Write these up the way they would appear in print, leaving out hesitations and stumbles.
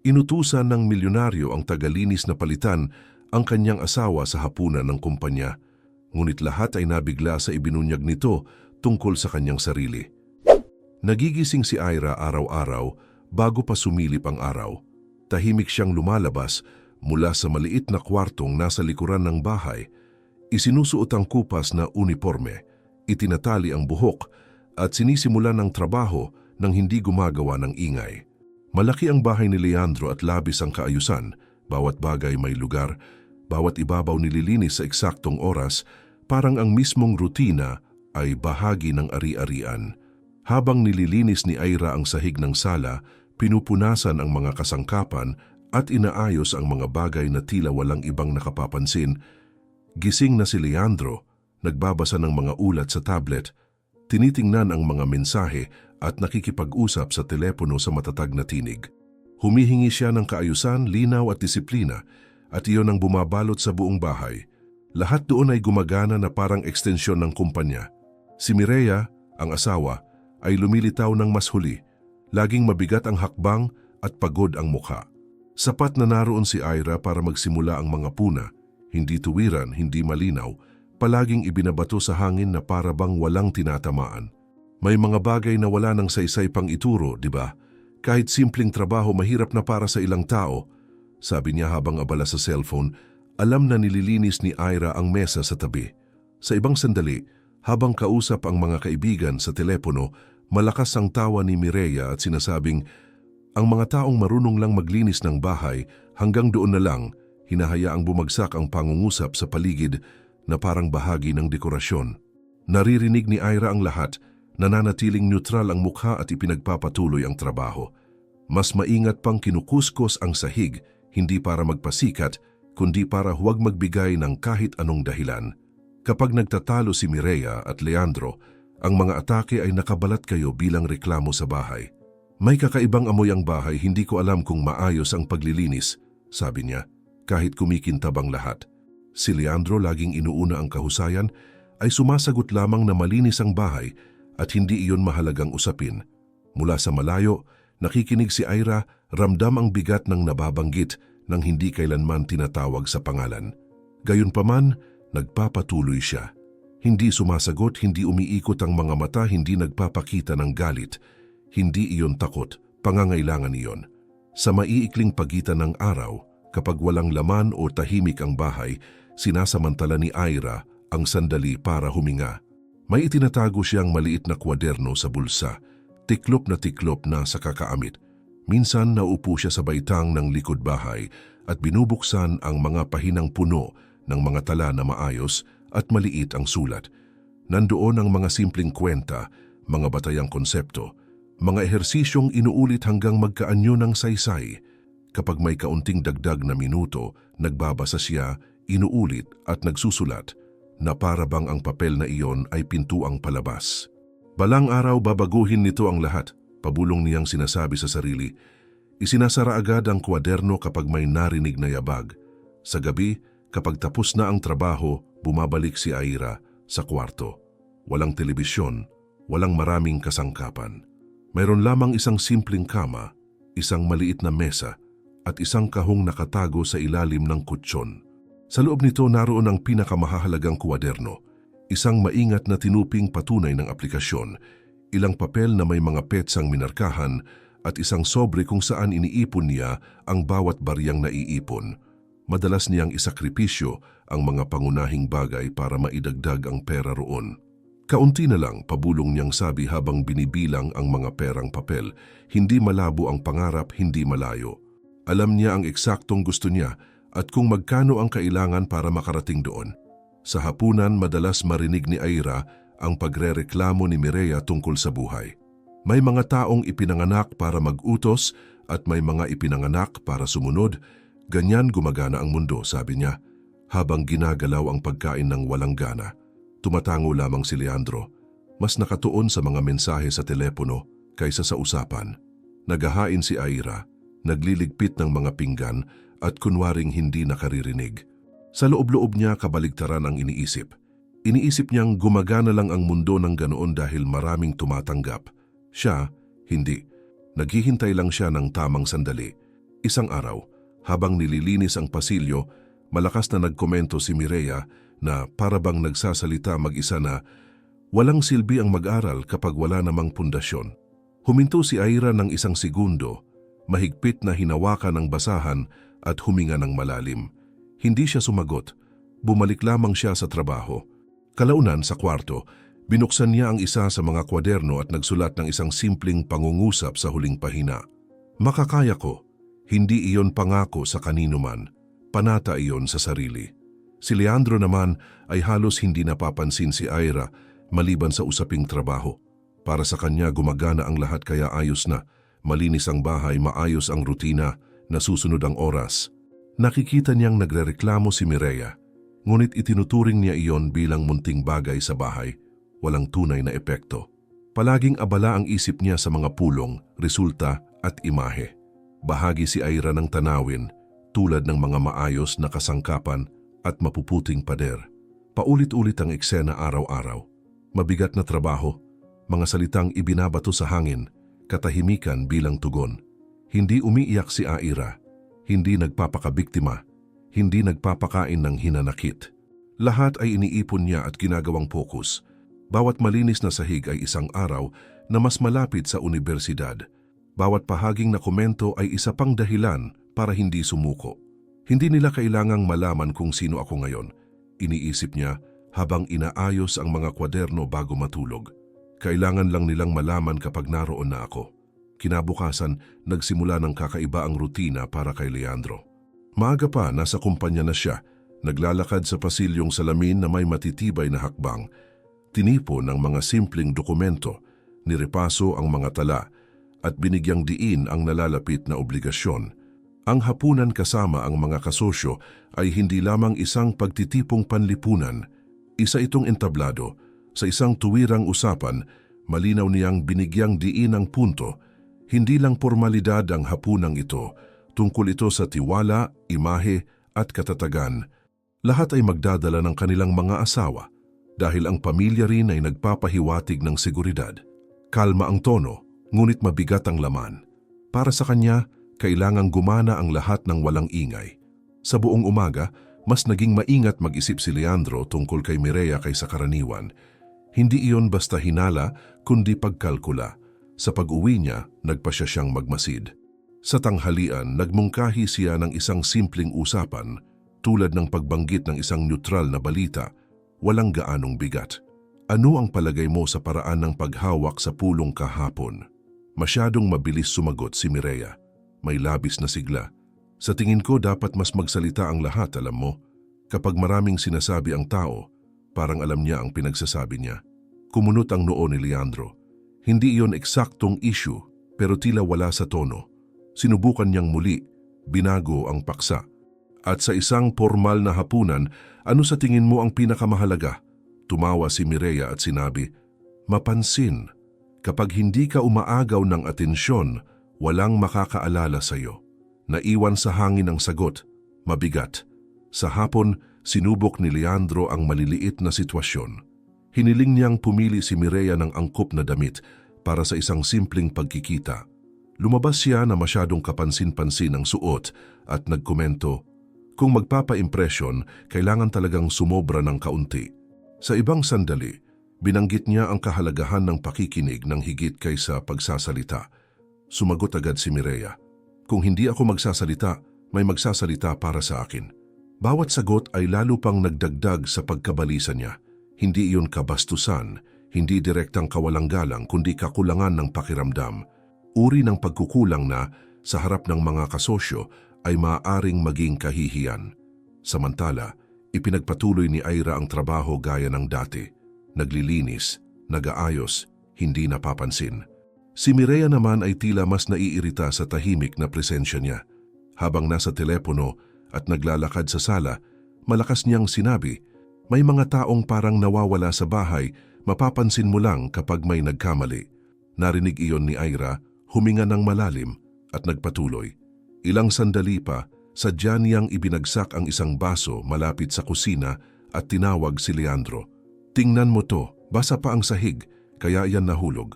Inutusan ng milyonaryo ang tagalinis na palitan ang kanyang asawa sa hapunan ng kumpanya. Ngunit lahat ay nabigla sa ibinunyag nito tungkol sa kanyang sarili. Nagigising si Ira araw-araw bago pa sumilip ang araw. Tahimik siyang lumalabas mula sa maliit na kwartong nasa likuran ng bahay. Isinusuot ang kupas na uniforme, itinatali ang buhok at sinisimulan ng trabaho nang hindi gumagawa ng ingay. Malaki ang bahay ni Leandro at labis ang kaayusan. Bawat bagay may lugar, bawat ibabaw nililinis sa eksaktong oras, parang ang mismong rutina ay bahagi ng ari-arian. Habang nililinis ni Ira ang sahig ng sala, pinupunasan ang mga kasangkapan at inaayos ang mga bagay na tila walang ibang nakapapansin. Gising na si Leandro, nagbabasa ng mga ulat sa tablet, tinitingnan ang mga mensahe at nakikipag-usap sa telepono sa matatag na tinig. Humihingi siya ng kaayusan, linaw at disiplina at iyon ang bumabalot sa buong bahay. Lahat doon ay gumagana na parang ekstensyon ng kumpanya. Si Mireya, ang asawa, ay lumilitaw ng mas huli. Laging mabigat ang hakbang at pagod ang mukha. Sapat na naroon si Ira para magsimula ang mga puna. Hindi tuwiran, hindi malinaw, palaging ibinabato sa hangin na para bang walang tinatamaan. May mga bagay na wala ng saysay pang ituro, di ba? Kahit simpleng trabaho mahirap na para sa ilang tao. Sabi niya habang abala sa cellphone, alam na nililinis ni Ira ang mesa sa tabi. Sa ibang sandali, habang kausap ang mga kaibigan sa telepono, malakas ang tawa ni Mireya at sinasabing, ang mga taong marunong lang maglinis ng bahay hanggang doon na lang, hinahayaang bumagsak ang pangungusap sa paligid na parang bahagi ng dekorasyon. Naririnig ni Ira ang lahat, nananatiling neutral ang mukha at ipinagpapatuloy ang trabaho. Mas maingat pang kinukuskos ang sahig, hindi para magpasikat, kundi para huwag magbigay ng kahit anong dahilan. Kapag nagtatalo si Mireya at Leandro, ang mga atake ay nakabalat kayo bilang reklamo sa bahay. May kakaibang amoy ang bahay, hindi ko alam kung maayos ang paglilinis, sabi niya, kahit kumikintab ang lahat. Si Leandro, laging inuuna ang kahusayan, ay sumasagot lamang na malinis ang bahay at hindi iyon mahalagang usapin. Mula sa malayo, nakikinig si Ira, ramdam ang bigat ng nababanggit nang hindi kailanman tinatawag sa pangalan. Gayunpaman, nagpapatuloy siya. Hindi sumasagot, hindi umiikot ang mga mata, hindi nagpapakita ng galit. Hindi iyon takot, pangangailangan iyon. Sa maiikling pagitan ng araw, kapag walang laman o tahimik ang bahay, sinasamantala ni Ira ang sandali para huminga. May itinatago siyang maliit na kwaderno sa bulsa, tiklop na sa kakaamit. Minsan naupo siya sa baitang ng likod bahay at binubuksan ang mga pahinang puno ng mga tala na maayos at maliit ang sulat. Nandoon ang mga simpleng kwenta, mga batayang konsepto, mga ehersisyong inuulit hanggang magkaanyo ng saysay. Kapag may kaunting dagdag na minuto, nagbabasa siya, inuulit at nagsusulat, na para bang ang papel na iyon ay pintuang palabas. Balang araw babaguhin nito ang lahat, pabulong niyang sinasabi sa sarili. Isinasara agad ang kwaderno kapag may narinig na yabag. Sa gabi, kapag tapos na ang trabaho, bumabalik si Ira sa kwarto. Walang telebisyon, walang maraming kasangkapan. Mayroon lamang isang simpleng kama, isang maliit na mesa, at isang kahong nakatago sa ilalim ng kutsyon. Sa loob nito naroon ang pinakamahalagang kwaderno, isang maingat na tinuping patunay ng aplikasyon, ilang papel na may mga petsang minarkahan at isang sobre kung saan iniipon niya ang bawat bariyang naiipon. Madalas niyang isakripisyo ang mga pangunahing bagay para maidagdag ang pera roon. Kaunti na lang, pabulong niyang sabi habang binibilang ang mga perang papel. Hindi malabo ang pangarap, hindi malayo. Alam niya ang eksaktong gusto niya at kung magkano ang kailangan para makarating doon. Sa hapunan, madalas marinig ni Ira ang pagrereklamo ni Mireya tungkol sa buhay. May mga taong ipinanganak para mag-utos at may mga ipinanganak para sumunod. Ganyan gumagana ang mundo, sabi niya, habang ginagalaw ang pagkain ng walang gana. Tumatango lamang si Leandro, mas nakatuon sa mga mensahe sa telepono kaysa sa usapan. Naghahain si Ira, nagliligpit ng mga pinggan at kunwaring hindi nakaririnig. Sa loob-loob niya kabaligtaran ang iniisip. Iniisip niyang gumagana lang ang mundo ng ganoon dahil maraming tumatanggap. Siya, hindi. Naghihintay lang siya ng tamang sandali. Isang araw, habang nililinis ang pasilyo, malakas na nagkomento si Mireya na para bang nagsasalita mag-isa na walang silbi ang mag-aral kapag wala namang pundasyon. Huminto si Aira ng isang segundo, mahigpit na hinawakan ang basahan at huminga ng malalim. Hindi siya sumagot, bumalik lamang siya sa trabaho. Kalaunan sa kwarto, binuksan niya ang isa sa mga kwaderno at nagsulat ng isang simpleng pangungusap sa huling pahina. Makakaya ko, hindi iyon pangako sa kanino man, panata iyon sa sarili. Si Leandro naman ay halos hindi napapansin si Aira maliban sa usaping trabaho. Para sa kanya gumagana ang lahat kaya ayos na, malinis ang bahay, maayos ang rutina, nasusunod ang oras. Nakikita niyang nagrereklamo si Mireya, ngunit itinuturing niya iyon bilang munting bagay sa bahay, walang tunay na epekto. Palaging abala ang isip niya sa mga pulong, resulta at imahe. Bahagi si Aira ng tanawin, tulad ng mga maayos na kasangkapan at mapuputing pader. Paulit-ulit ang eksena araw-araw. Mabigat na trabaho, mga salitang ibinabato sa hangin, katahimikan bilang tugon. Hindi umiiyak si Aira, hindi nagpapakabiktima, hindi nagpapakain ng hinanakit. Lahat ay iniipon niya at ginagawang pokus. Bawat malinis na sahig ay isang araw na mas malapit sa unibersidad. Bawat pahaging na komento ay isa pang dahilan para hindi sumuko. Hindi nila kailangang malaman kung sino ako ngayon, iniisip niya habang inaayos ang mga kwaderno bago matulog. Kailangan lang nilang malaman kapag naroon na ako. Kinabukasan, nagsimula ng kakaiba ang rutina para kay Leandro. Maaga pa, nasa kumpanya na siya, naglalakad sa pasilyong salamin na may matitibay na hakbang. Tinipon ang mga simpleng dokumento, nirepaso ang mga tala, at binigyang diin ang nalalapit na obligasyon. Ang hapunan kasama ang mga kasosyo ay hindi lamang isang pagtitipong panlipunan. Isa itong entablado. Sa isang tuwirang usapan, malinaw niyang binigyang diin ang punto. Hindi lang formalidad ang hapunang ito, tungkol ito sa tiwala, imahe at katatagan. Lahat ay magdadala ng kanilang mga asawa dahil ang pamilya rin ay nagpapahiwatig ng seguridad. Kalma ang tono, ngunit mabigat ang laman. Para sa kanya, kailangang gumana ang lahat ng walang ingay. Sa buong umaga, mas naging maingat mag-isip si Leandro tungkol kay Mireya kaysa karaniwan. Hindi iyon basta hinala, kundi pagkalkula. Sa pag-uwi niya, nagpasya siyang magmasid. Sa tanghalian, nagmungkahi siya ng isang simpleng usapan, tulad ng pagbanggit ng isang neutral na balita, walang gaanong bigat. Ano ang palagay mo sa paraan ng paghawak sa pulong kahapon? Masyadong mabilis sumagot si Mireya. May labis na sigla. Sa tingin ko dapat mas magsalita ang lahat, alam mo. Kapag maraming sinasabi ang tao, parang alam niya ang pinagsasabi niya. Kumunot ang noo ni Leandro. Hindi iyon eksaktong issue, pero tila wala sa tono. Sinubukan niyang muli, binago ang paksa. At sa isang formal na hapunan, ano sa tingin mo ang pinakamahalaga? Tumawa si Mireya at sinabi, mapansin. Kapag hindi ka umaagaw ng atensyon, walang makakaalala sa iyo. Naiwan sa hangin ang sagot, mabigat. Sa hapon, sinubok ni Leandro ang maliliit na sitwasyon. Hiniling niyang pumili si Mireya ng angkop na damit para sa isang simpleng pagkikita. Lumabas siya na masyadong kapansin-pansin ang suot at nagkomento, kung magpapa-impresyon, kailangan talagang sumobra ng kaunti. Sa ibang sandali, binanggit niya ang kahalagahan ng pakikinig ng higit kaysa pagsasalita. Sumagot agad si Mireya, kung hindi ako magsasalita, may magsasalita para sa akin. Bawat sagot ay lalo pang nagdagdag sa pagkabalisa niya. Hindi iyon kabastusan, hindi direktang kawalang-galang kundi kakulangan ng pakiramdam. Uri ng pagkukulang na sa harap ng mga kasosyo ay maaaring maging kahihiyan. Samantala, ipinagpatuloy ni Aira ang trabaho gaya ng dati. Naglilinis, nag-aayos, hindi napapansin. Si Mireya naman ay tila mas naiirita sa tahimik na presensya niya. Habang nasa telepono at naglalakad sa sala, malakas niyang sinabi, may mga taong parang nawawala sa bahay, mapapansin mo lang kapag may nagkamali. Narinig iyon ni Aira, huminga ng malalim at nagpatuloy. Ilang sandali pa, sadya niyang ibinagsak ang isang baso malapit sa kusina at tinawag si Leandro. Tingnan mo to, basa pa ang sahig, kaya yan nahulog.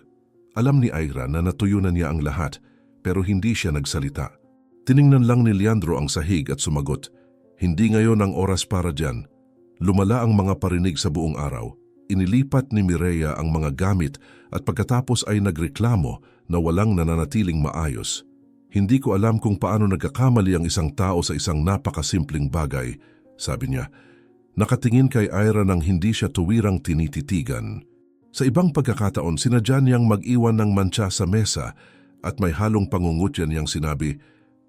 Alam ni Aira na natuyo na niya ang lahat, pero hindi siya nagsalita. Tiningnan lang ni Leandro ang sahig at sumagot, "Hindi ngayon ang oras para dyan." Lumala ang mga parinig sa buong araw. Inilipat ni Mireya ang mga gamit at pagkatapos ay nagreklamo na walang nananatiling maayos. "Hindi ko alam kung paano nagkakamali ang isang tao sa isang napakasimpleng bagay," sabi niya. Nakatingin kay Ira nang hindi siya tuwirang tinititigan. Sa ibang pagkakataon, sinadya niyang mag-iwan ng mantsa sa mesa at may halong pangungutya niyang sinabi,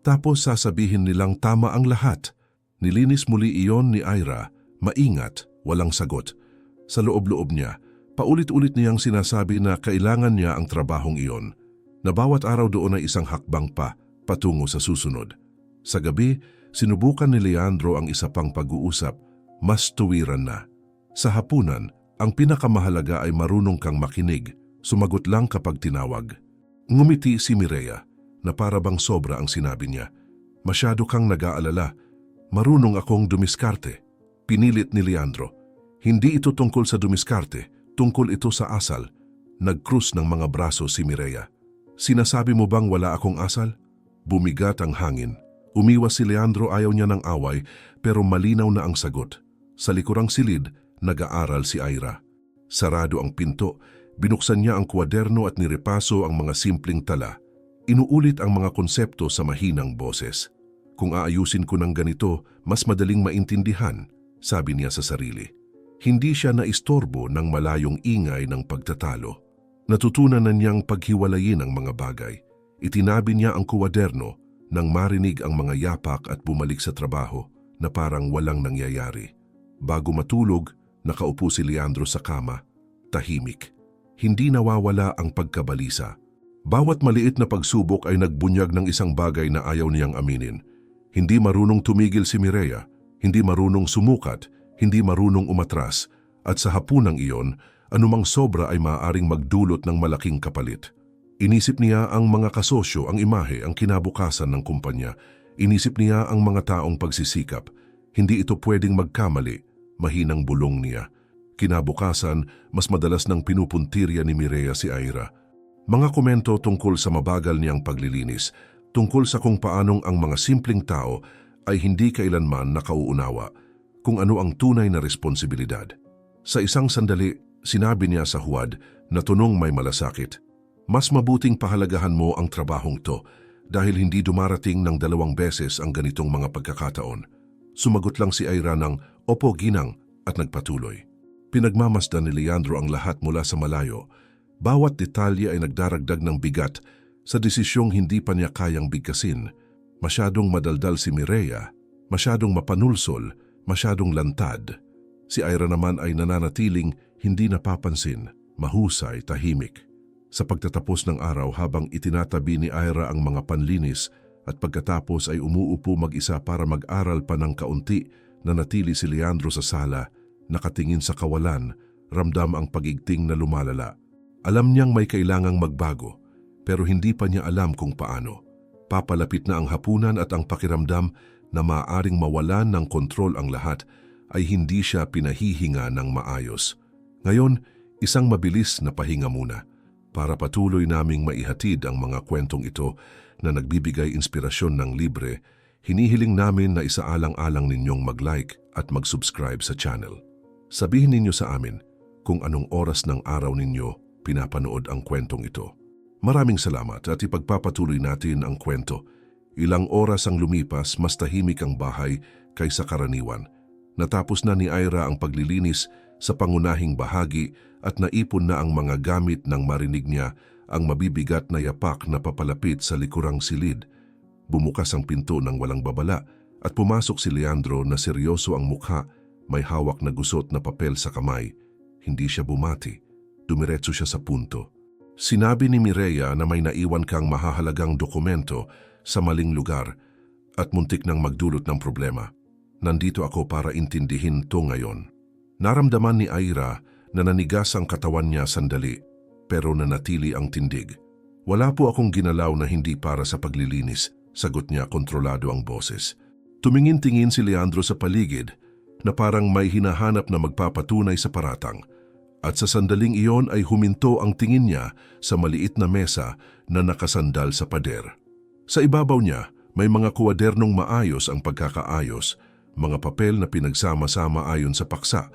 tapos sasabihin nilang tama ang lahat. Nilinis muli iyon ni Ira, maingat, walang sagot. Sa loob-loob niya, paulit-ulit niyang sinasabi na kailangan niya ang trabahong iyon, na bawat araw doon ay isang hakbang pa, patungo sa susunod. Sa gabi, sinubukan ni Leandro ang isa pang pag-uusap, mas tuwiran na. Sa hapunan, ang pinakamahalaga ay marunong kang makinig, sumagot lang kapag tinawag. Ngumiti si Mireya, na para bang sobra ang sinabi niya. "Masyado kang nag-aalala, marunong akong dumiskarte." Pinilit ni Leandro. "Hindi ito tungkol sa dumiskarte, tungkol ito sa asal." Nagkrus ng mga braso si Mireya. "Sinasabi mo bang wala akong asal?" Bumigat ang hangin. Umiwas si Leandro, ayaw niya ng away, pero malinaw na ang sagot. Sa likurang silid, nag-aaral si Ira. Sarado ang pinto, binuksan niya ang kwaderno at nirepaso ang mga simpleng tala. Inuulit ang mga konsepto sa mahinang boses. "Kung aayusin ko ng ganito, mas madaling maintindihan," sabi niya sa sarili. Hindi siya naistorbo ng malayong ingay ng pagtatalo. Natutunan na niyang paghiwalayin ang mga bagay. Itinabi niya ang kwaderno nang marinig ang mga yapak at bumalik sa trabaho na parang walang nangyayari. Bago matulog, nakaupo si Leandro sa kama, tahimik. Hindi nawawala ang pagkabalisa. Bawat maliit na pagsubok ay nagbunyag ng isang bagay na ayaw niyang aminin. Hindi marunong tumigil si Mireya, hindi marunong sumukat, hindi marunong umatras, at sa hapunang iyon, anumang sobra ay maaaring magdulot ng malaking kapalit. Inisip niya ang mga kasosyo, ang imahe, ang kinabukasan ng kumpanya. Inisip niya ang mga taong pagsisikap. Hindi ito pwedeng magkamali, mahinang bulong niya. Kinabukasan, mas madalas nang pinupuntirya ni Mireya si Ira. Mga komento tungkol sa mabagal niyang paglilinis, tungkol sa kung paanong ang mga simpleng tao ay hindi kailanman nakauunawa kung ano ang tunay na responsibilidad. Sa isang sandali, sinabi niya sa huwad na tunong may malasakit, "Mas mabuting pahalagahan mo ang trabahong to dahil hindi dumarating ng 2 beses ang ganitong mga pagkakataon." Sumagot lang si Ira ng, "Opo, ginang," at nagpatuloy. Pinagmamasdan ni Leandro ang lahat mula sa malayo. Bawat detalye ay nagdaragdag ng bigat sa desisyong hindi pa niya kayang bigkasin. Masyadong madaldal si Mireya, masyadong mapanulsol, masyadong lantad. Si Ira naman ay nananatiling hindi napapansin, mahusay, tahimik. Sa pagtatapos ng araw, habang itinatabi ni Ira ang mga panlinis at pagkatapos ay umuupo mag-isa para mag-aral pa ng kaunti, nanatili si Leandro sa sala, nakatingin sa kawalan, ramdam ang pagigting na lumalala. Alam niyang may kailangang magbago, pero hindi pa niya alam kung paano. Papalapit na ang hapunan at ang pakiramdam na maaaring mawalan ng kontrol ang lahat ay hindi siya pinahihinga ng maayos. Ngayon, isang mabilis na pahinga muna para patuloy naming maihatid ang mga kwentong ito na nagbibigay inspirasyon ng libre. Hinihiling namin na isaalang-alang ninyong mag-like at mag-subscribe sa channel. Sabihin ninyo sa amin kung anong oras ng araw ninyo pinapanood ang kwentong ito. Maraming salamat at ipagpapatuloy natin ang kwento. Ilang oras ang lumipas, mas tahimik ang bahay kaysa karaniwan. Natapos na ni Ira ang paglilinis sa pangunahing bahagi at naipon na ang mga gamit nang marinig niya ang mabibigat na yapak na papalapit sa likurang silid. Bumukas ang pinto ng walang babala at pumasok si Leandro na seryoso ang mukha, may hawak na gusot na papel sa kamay. Hindi siya bumati, dumiretso siya sa punto. Sinabi ni Mireya na may naiwan kang mahahalagang dokumento sa maling lugar at muntik nang magdulot ng problema. Nandito ako para intindihin to ngayon. Naramdaman ni Ira na nanigas ang katawan niya sandali, pero nanatili ang tindig. "Wala po akong ginalaw na hindi para sa paglilinis," sagot niya, kontrolado ang boses. Tumingin-tingin si Leandro sa paligid na parang may hinahanap na magpapatunay sa paratang. At sa sandaling iyon ay huminto ang tingin niya sa maliit na mesa na nakasandal sa pader. Sa ibabaw niya, May mga kuwadernong maayos ang pagkakaayos, mga papel na pinagsama-sama ayon sa paksa,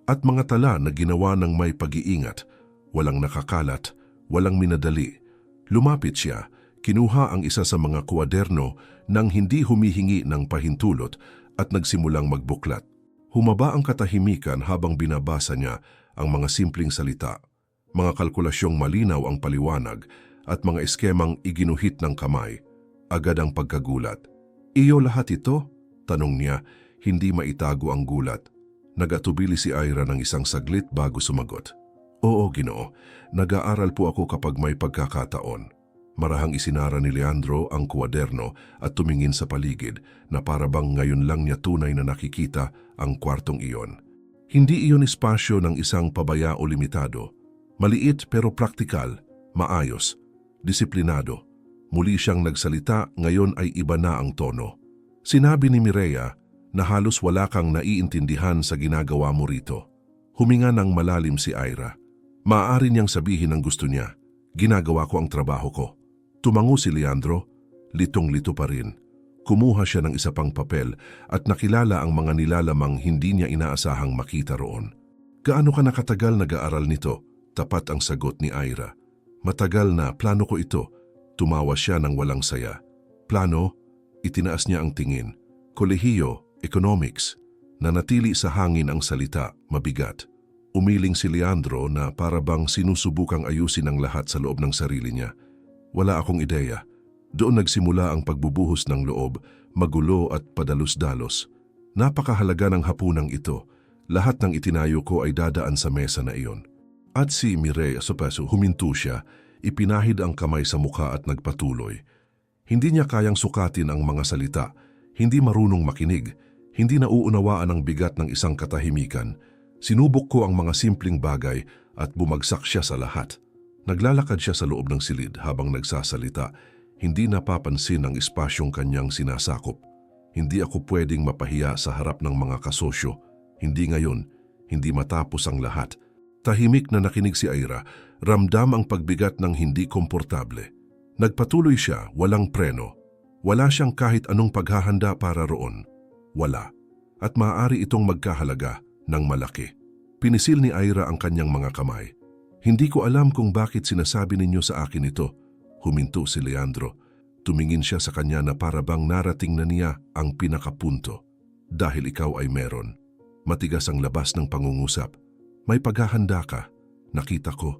at mga tala na ginawa ng may pag-iingat, walang nakakalat, walang minadali. Lumapit siya, kinuha ang isa sa mga kuwaderno nang hindi humihingi ng pahintulot at nagsimulang magbuklat. Humaba ang katahimikan habang binabasa niya ang mga simpleng salita, mga kalkulasyong malinaw ang paliwanag at mga eskemang iginuhit ng kamay. Agad ang pagkagulat. "Iyo lahat ito?" tanong niya, hindi maitago ang gulat. Nagatubili si Ira ng isang saglit bago sumagot. "Oo, Ginoo. Nag-aaral po ako kapag may pagkakataon." Marahang isinara ni Leandro ang kuwaderno at tumingin sa paligid na parabang ngayon lang niya tunay na nakikita ang kwartong iyon. Hindi iyon espasyo ng isang pabaya o limitado. Maliit pero praktikal, maayos, disiplinado. Muli siyang nagsalita, ngayon ay iba na ang tono. Sinabi ni Mireya na halos wala kang naiintindihan sa ginagawa mo rito. Huminga ng malalim si Ira. Maaari niyang sabihin ang gusto niya. Ginagawa ko ang trabaho ko. Tumango si Leandro, litong-lito pa rin. Kumuha siya ng isa pang papel at nakilala ang mga nilalamang hindi niya inaasahang makita roon. "Gaano ka nakatagal nag-aaral nito?" Tapat ang sagot ni Ira. "Matagal na, plano ko ito." Tumawa siya ng walang saya. "Plano?" Itinaas niya ang tingin. "Kolehiyo, economics." Nanatili sa hangin ang salita, mabigat. Umiling si Leandro na parabang sinusubukang ayusin ang lahat sa loob ng sarili niya. "Wala akong ideya." Doon nagsimula ang pagbubuhos ng loob, magulo at padalos-dalos. "Napakahalaga ng hapunang ito. Lahat ng itinayo ko ay dadaan sa mesa na iyon." At si Mireya Sopeso huminto siya, ipinahid ang kamay sa mukha at nagpatuloy. Hindi niya kayang sukatin ang mga salita, hindi marunong makinig, hindi nauunawaan ang bigat ng isang katahimikan. Sinubok ko ang mga simpleng bagay at bumagsak siya sa lahat. Naglalakad siya sa loob ng silid habang nagsasalita, hindi napapansin ang espasyong kanyang sinasakop. "Hindi ako pwedeng mapahiya sa harap ng mga kasosyo. Hindi ngayon, hindi matapos ang lahat." Tahimik na nakinig si Ira, ramdam ang pagbigat ng hindi komportable. Nagpatuloy siya, walang preno. Wala siyang kahit anong paghahanda para roon. Wala. At maaari itong magkahalaga ng malaki. Pinisil ni Ira ang kanyang mga kamay. "Hindi ko alam kung bakit sinasabi ninyo sa akin ito." Huminto si Leandro. Tumingin siya sa kanya na parabang narating na niya ang pinakapunto. "Dahil ikaw ay meron." Matigas ang labas ng pangungusap. "May paghahanda ka." "Nakita ko."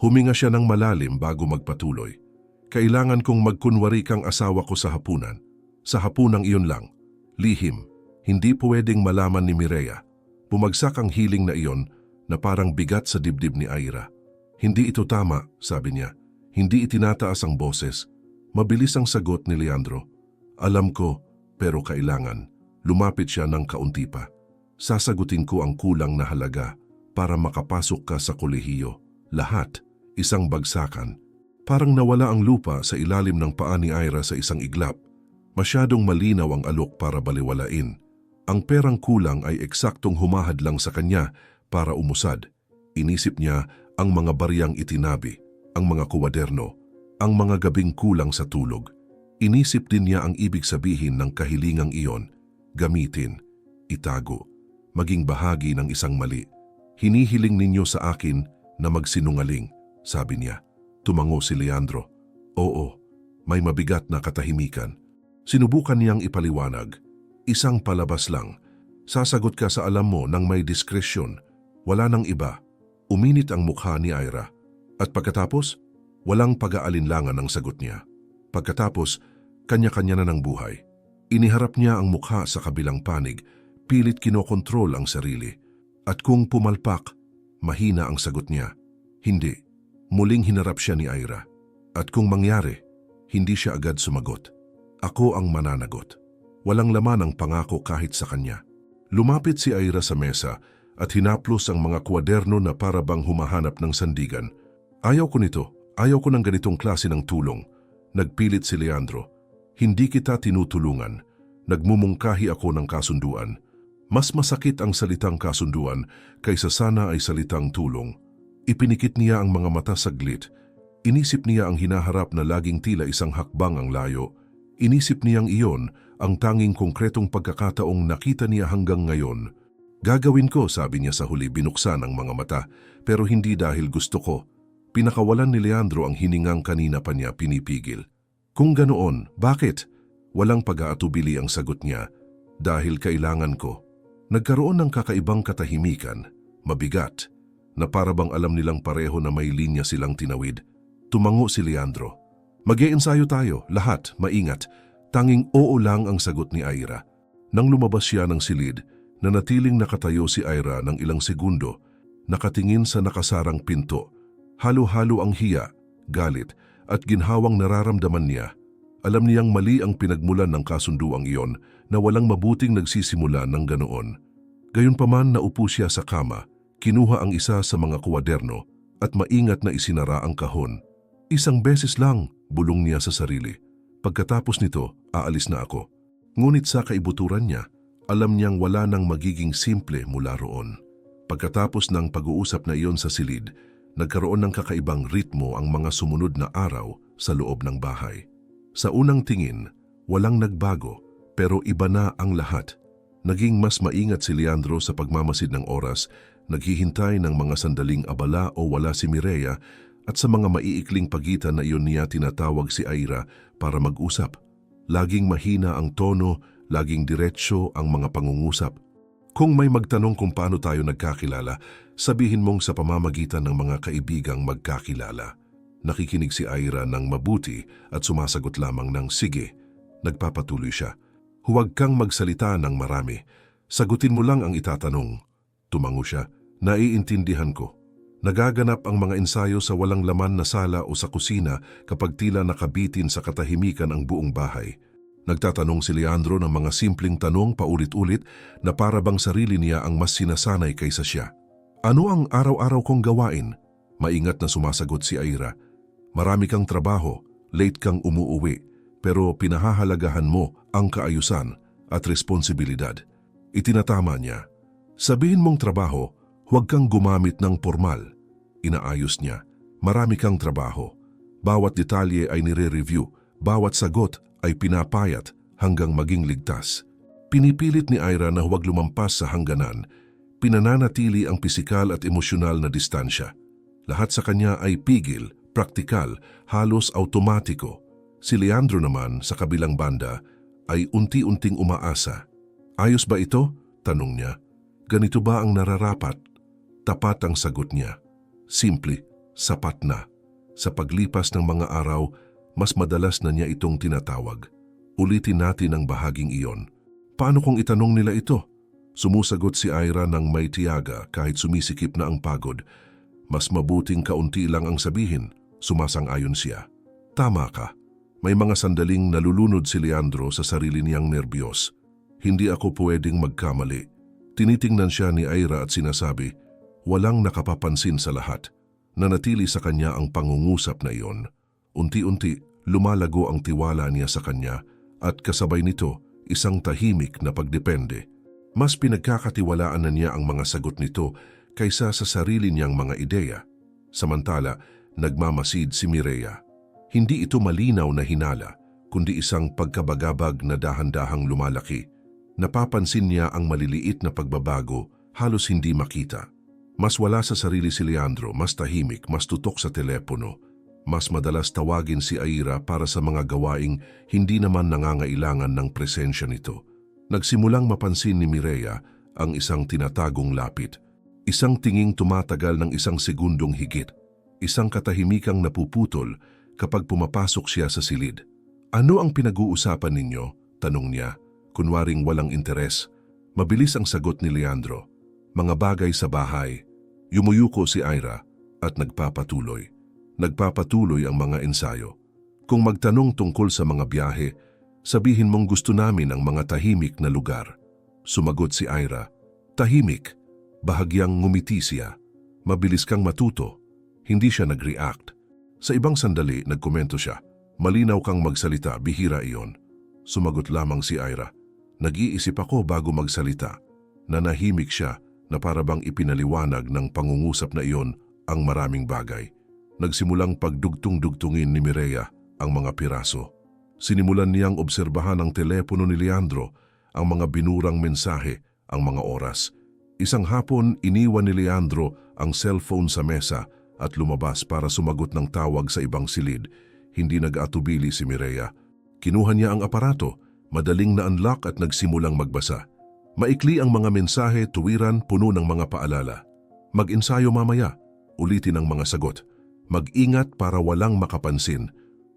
Huminga siya ng malalim bago magpatuloy. "Kailangan kong magkunwari kang asawa ko sa hapunan. Sa hapunang iyon lang. Lihim. Hindi pwedeng malaman ni Mireya." Bumagsak ang hiling na iyon na parang bigat sa dibdib ni Ira. "Hindi ito tama," sabi niya. Hindi itinataas ang boses. Mabilis ang sagot ni Leandro. "Alam ko, pero kailangan." Lumapit siya ng kaunti pa. "Sasagutin ko ang kulang na halaga para makapasok ka sa kolehiyo. Lahat, isang bagsakan." Parang nawala ang lupa sa ilalim ng paa ni Ira sa isang iglap. Masyadong malinaw ang alok para baliwalain. Ang perang kulang ay eksaktong humahad lang sa kanya para umusad. Inisip niya ang mga bariyang itinabi, ang mga kuwaderno, ang mga gabing kulang sa tulog. Inisip din niya ang ibig sabihin ng kahilingang iyon. Gamitin, itago, maging bahagi ng isang mali. "Hinihiling ninyo sa akin na magsinungaling," sabi niya. Tumango si Leandro. "Oo, may mabigat na katahimikan." Sinubukan niyang ipaliwanag. "Isang palabas lang. Sasagot ka sa alam mo ng may diskresyon. Wala nang iba." Uminit ang mukha ni Ira. At pagkatapos, walang pag-aalinlangan ang sagot niya. Pagkatapos, kanya-kanya na ng buhay. Iniharap niya ang mukha sa kabilang panig, pilit kinokontrol ang sarili. At kung pumalpak, mahina ang sagot niya. Hindi. Muling hinarap siya ni Ira. At kung mangyari, hindi siya agad sumagot. "Ako ang mananagot." Walang laman ang pangako kahit sa kanya. Lumapit si Ira sa mesa at hinaplos ang mga kwaderno na parabang humahanap ng sandigan. "Ayaw ko nito. Ayaw ko ng ganitong klase ng tulong." Nagpilit si Leandro. "Hindi kita tinutulungan. Nagmumungkahi ako ng kasunduan." Mas masakit ang salitang kasunduan kaysa sana ay salitang tulong. Ipinikit niya ang mga mata saglit. Inisip niya ang hinaharap na laging tila isang hakbang ang layo. Inisip niyang iyon ang tanging konkretong pagkakataong nakita niya hanggang ngayon. Gagawin ko, sabi niya sa huli, binuksan ang mga mata, pero hindi dahil gusto ko. Pinakawalan ni Leandro ang hiningang kanina pa niya pinipigil. Kung ganoon, bakit? Walang pag-aatubili ang sagot niya. Dahil kailangan ko. Nagkaroon ng kakaibang katahimikan, mabigat, na para bang alam nilang pareho na may linya silang tinawid. Tumango si Leandro. Mag-iensayo tayo, lahat, maingat. Tanging oo lang ang sagot ni Ira. Nang lumabas siya ng silid, nanatiling nakatayo si Ira ng ilang segundo, nakatingin sa nakasarang pinto. Halo-halo ang hiya, galit, at ginhawang nararamdaman niya. Alam niyang mali ang pinagmulan ng kasunduang iyon na walang mabuting nagsisimula ng ganoon. Gayunpaman naupo siya sa kama, kinuha ang isa sa mga kuwaderno at maingat na isinara ang kahon. Isang beses lang, bulong niya sa sarili. Pagkatapos nito, aalis na ako. Ngunit sa kaibuturan niya, alam niyang wala nang magiging simple mula roon. Pagkatapos ng pag-uusap na iyon sa silid, nagkaroon ng kakaibang ritmo ang mga sumunod na araw sa loob ng bahay. Sa unang tingin, walang nagbago, pero iba na ang lahat. Naging mas maingat si Leandro sa pagmamasid ng oras, naghihintay ng mga sandaling abala o wala si Mireya, at sa mga maiikling pagitan na iyon niya tinatawag si Ira para mag-usap. Laging mahina ang tono, laging diretsyo ang mga pangungusap. Kung may magtanong kung paano tayo nagkakilala, sabihin mong sa pamamagitan ng mga kaibigang magkakilala. Nakikinig si Ira ng mabuti at sumasagot lamang ng sige. Nagpapatuloy siya. Huwag kang magsalita ng marami. Sagutin mo lang ang itatanong. Tumango siya. Naiintindihan ko. Nagaganap ang mga ensayo sa walang laman na sala o sa kusina kapag tila nakabitin sa katahimikan ang buong bahay. Nagtatanong si Leandro ng mga simpleng tanong paulit-ulit na para bang sarili niya ang mas sinasanay kaysa siya. Ano ang araw-araw kong gawain? Maingat na sumasagot si Ira. Marami kang trabaho, late kang umuuwi, pero pinahahalagahan mo ang kaayusan at responsibilidad. Itinatama niya. Sabihin mong trabaho, huwag kang gumamit ng formal. Inaayos niya. Marami kang trabaho. Bawat detalye ay nire-review, bawat sagot ay pinapayat hanggang maging ligtas. Pinipilit ni Ira na huwag lumampas sa hangganan. Pinananatili ang pisikal at emosyonal na distansya. Lahat sa kanya ay pigil, praktikal, halos automatiko. Si Leandro naman sa kabilang banda ay unti-unting umaasa. Ayos ba ito? Tanong niya. Ganito ba ang nararapat? Tapat ang sagot niya. Simple, sapat na. Sa paglipas ng mga araw, mas madalas na niya itong tinatawag. Ulitin natin ang bahaging iyon. Paano kung itanong nila ito? Sumusagot si Ira ng may tiyaga kahit sumisikip na ang pagod. Mas mabuting kaunti lang ang sabihin, sumasang-ayon siya. Tama ka. May mga sandaling nalulunod si Leandro sa sarili niyang nerbiyos. Hindi ako pwedeng magkamali. Tinitingnan siya ni Ira at sinasabi, walang nakapapansin sa lahat. Nanatili sa kanya ang pangungusap na iyon. Unti-unti, lumalago ang tiwala niya sa kanya at kasabay nito, isang tahimik na pagdepende. Mas pinagkakatiwalaan na niya ang mga sagot nito kaysa sa sarili niyang mga ideya. Samantala, nagmamasid si Mireya. Hindi ito malinaw na hinala, kundi isang pagkabagabag na dahan-dahang lumalaki. Napapansin niya ang maliliit na pagbabago, halos hindi makita. Mas wala sa sarili si Leandro, mas tahimik, mas tutok sa telepono. Mas madalas tawagin si Ira para sa mga gawaing hindi naman nangangailangan ng presensya nito. Nagsimulang mapansin ni Mireya ang isang tinatagong lapit. Isang tinging tumatagal ng isang segundong higit. Isang katahimikang napuputol kapag pumapasok siya sa silid. Ano ang pinag-uusapan ninyo? Tanong niya, kunwaring walang interes. Mabilis ang sagot ni Leandro. Mga bagay sa bahay. Yumuyuko si Ira at nagpapatuloy. Nagpapatuloy ang mga ensayo. Kung magtanong tungkol sa mga biyahe, sabihin mong gusto namin ang mga tahimik na lugar. Sumagot si Ira. Tahimik. Bahagyang ngumiti siya. Mabilis kang matuto. Hindi siya nag-react. Sa ibang sandali, nagkomento siya. Malinaw kang magsalita, bihira iyon. Sumagot lamang si Ira. Nag-iisip ako bago magsalita. Nanahimik siya na para bang ipinaliwanag ng pangungusap na iyon ang maraming bagay. Nagsimulang pagdugtong-dugtungin ni Mireya ang mga piraso. Sinimulan niyang obserbahan ang telepono ni Leandro, ang mga binurang mensahe, ang mga oras. Isang hapon, iniwan ni Leandro ang cellphone sa mesa at lumabas para sumagot ng tawag sa ibang silid. Hindi nag-atubili si Mireya. Kinuha niya ang aparato, madaling na-unlock at nagsimulang magbasa. Maikli ang mga mensahe, tuwiran, puno ng mga paalala. Mag-ensayo mamaya, ulitin ang mga sagot. Mag-ingat para walang makapansin.